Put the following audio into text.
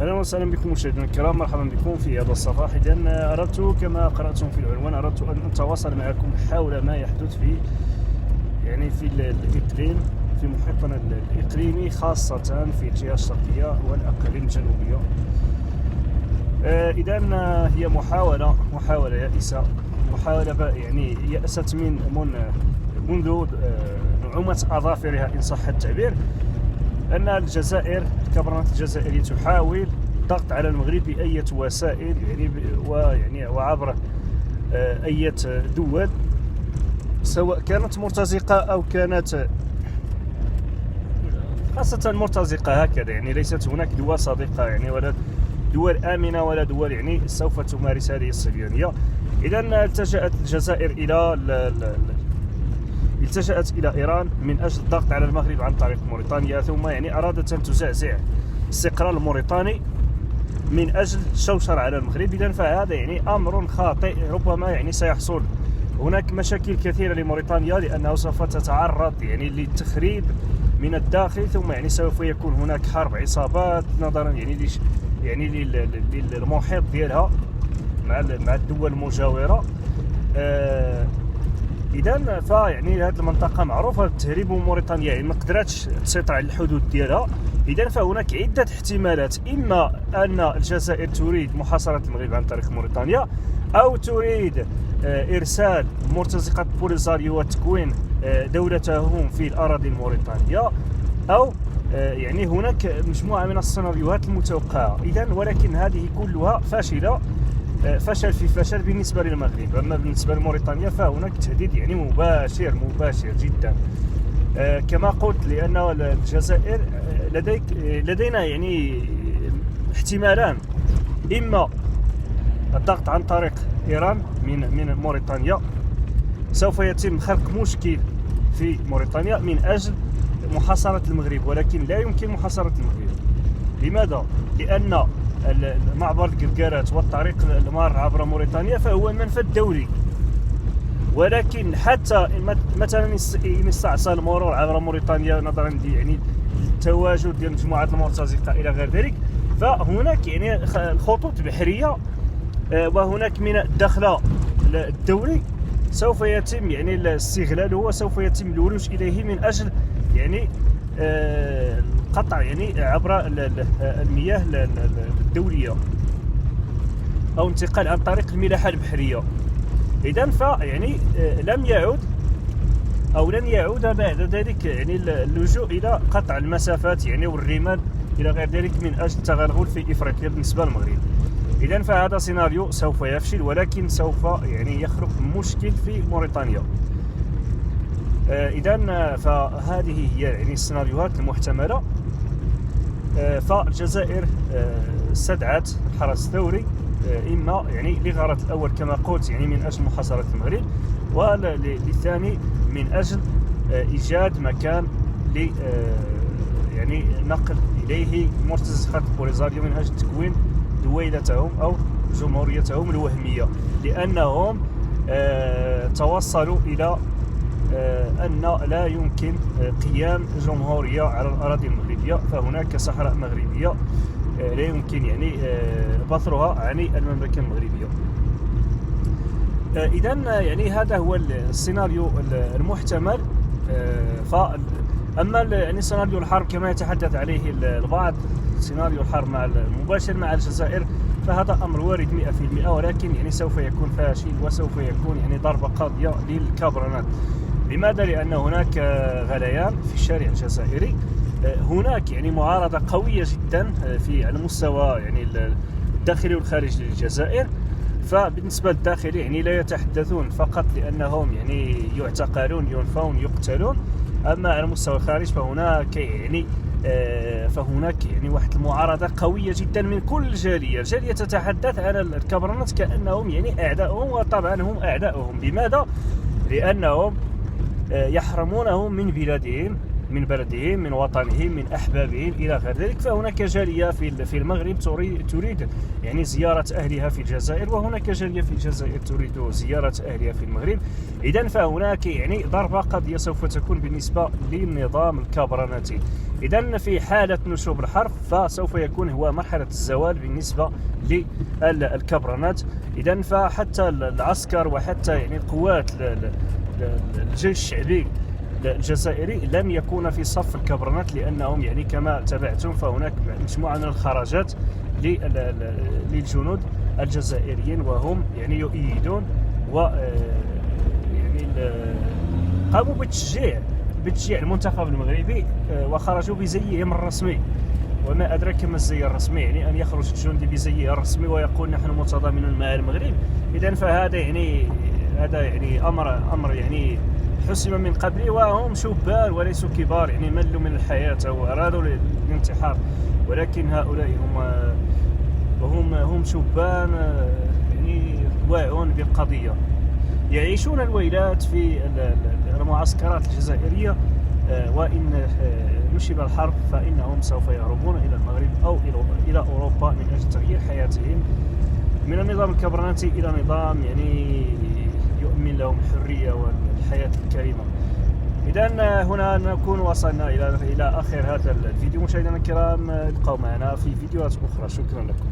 اهلا وسهلا بكم مشاهدينا الكرام، مرحبا بكم في هذا الصباح. اذا اردت كما قراتم في العنوان ان اتواصل معكم حول ما يحدث في الاقليم، في محيطنا الاقليمي، خاصه في الجهه الشرقيه والاقاليم الجنوبيه. اذا هي محاوله يائسه، محاوله يأست منذ نعومه اظافرها ان صح التعبير، أن الجزائر، الكبرنات الجزائرية تحاول الضغط على المغرب بأية وسائل، وعبر أية دول، سواء كانت مرتزقة أو كانت خاصة مرتزقة هكذا. ليست هناك دول صديقة ولا دول آمنة ولا دول سوف تمارس هذه الصهيونية. إذا التجأت الجزائر إلى إيران من أجل الضغط على المغرب عن طريق موريتانيا، ثم أرادت أن تزعزع الاستقرار الموريتاني من أجل الشوشرة على المغرب. إذن فهذا أمر خاطئ، ربما سيحصل هناك مشاكل كثيرة لموريتانيا، لأنه سوف تتعرض للتخريب من الداخل، ثم سوف يكون هناك حرب عصابات نظرا للمحيط ديالها مع الدول المجاورة. إذن هذه المنطقة معروفة بالتهريب، وموريتانيا ما قدرتش تسيطر على الحدود ديالها. إذن فهناك عدة احتمالات، إما أن الجزائر تريد محاصرة المغرب عن طريق موريتانيا، أو تريد إرسال مرتزقة بوليزاريو وتكوين دولتهم في الأراضي الموريتانية، أو هناك مجموعة من السيناريوهات المتوقعة. إذن ولكن هذه كلها فاشلة، فشل في فشل بالنسبة للمغرب. أما بالنسبة لموريتانيا فهناك تهديد مباشر جدا. كما قلت، لأن الجزائر لدينا احتمالان، إما الضغط عن طريق إيران من موريتانيا، سوف يتم خلق مشكل في موريتانيا من أجل محاصرة المغرب، ولكن لا يمكن محاصرة المغرب. لماذا؟ لأن معبر القرقارات والطريق المار عبر موريتانيا فهو منفذ دولي، ولكن حتى مثلا إن استعصى المرور عبر موريتانيا نظرا للتواجد ديال مجموعات المرتزقة إلى غير ذلك، فهناك الخطوط بحرية وهناك ميناء الداخلة الدولي سوف يتم استغلاله، وسوف يتم الولوج إليه من أجل القطع عبر المياه الدولية، أو انتقال عن طريق الملاحة البحرية. إذن لم يعود أو لن يعود بعد ذلك اللجوء إلى قطع المسافات والرمال إلى غير ذلك من أجل التغلغل في إفريقيا بالنسبة للمغرب. إذن فهذا سيناريو سوف يفشل، ولكن سوف يخلق مشكل في موريتانيا. إذن فهذه هي السيناريوهات المحتملة. فالجزائر استدعت الحرس الثوري، إما لغرض الأول كما قلت من أجل محاصرة المغرب، وللثاني من أجل إيجاد مكان نقل إليه مرتزقة بوليزاريو من أجل تكوين دويلتهم أو جمهوريتهم الوهمية، لأنهم توصلوا إلى أن لا يمكن قيام جمهورية على الأراضي المغربية، فهناك صحراء مغربية لا يمكن بثرها عن المملكة المغربية. إذن هذا هو السيناريو المحتمل. أما سيناريو الحرب كما يتحدث عليه البعض، سيناريو الحرب المباشر مع الجزائر، فهذا أمر وارد 100%، ولكن سوف يكون فاشل، وسوف يكون ضربة قاضية للكبرنات. لماذا؟ لأن هناك غليان في الشارع الجزائري، هناك معارضة قوية جدا على المستوى الداخلي والخارجي للجزائر. فبالنسبة للداخلي لا يتحدثون فقط لأنهم يعتقلون، ينفون، يقتلون. أما على مستوى الخارج فهناك واحد المعارضة قوية جدا من كل جالية تتحدث على الكبرنات كأنهم أعداؤهم، وطبعا هم أعداؤهم. بماذا؟ لأنهم يحرمونهم من بلادهم، من بلدهم، من وطنهم، من أحبابهم إلى غير ذلك. فهناك جالية في المغرب تريد زيارة أهلها في الجزائر، وهناك جالية في الجزائر تريد زيارة أهلها في المغرب. إذن فهناك ضربة قاضية سوف تكون بالنسبة للنظام الكبرناتي. إذن في حالة نشوب الحرب فسوف يكون هو مرحلة الزوال بالنسبة للكبرنات. إذن فحتى العسكر وحتى يعني القوات الجيش الشعبي الجزائري لم يكون في صف الكبرنات، لأنهم يعني كما تابعتم فهناك مجموعة من الخراجات للجنود الجزائريين، وهم يعني يؤيدون و يعني قاموا بتشجيع المنتخب المغربي وخرجوا بزيهم الرسمي. وما أدراك ما الزي الرسمي، يعني أن يخرج الجندي بزيه الرسمي ويقول نحن متضامنون مع المغرب. إذن فهذا يعني أمر يعني حسم من قبل، وهم شبان وليسوا كبار، يعني ملوا من الحياة وأرادوا الانتحار، ولكن هؤلاء هم شبان يعني واعون بالقضية، يعيشون الويلات في المعسكرات الجزائرية، وإن نشب الحرب فإنهم سوف يهربون إلى المغرب أو إلى أوروبا من أجل تغيير حياتهم من النظام الكبرناتي إلى نظام يعني يؤمن لهم الحرية والحياة الكريمة. إذن هنا نكون وصلنا إلى آخر هذا الفيديو. مشاهدينا الكرام، ابقوا معنا في فيديوهات أخرى. شكرا لكم.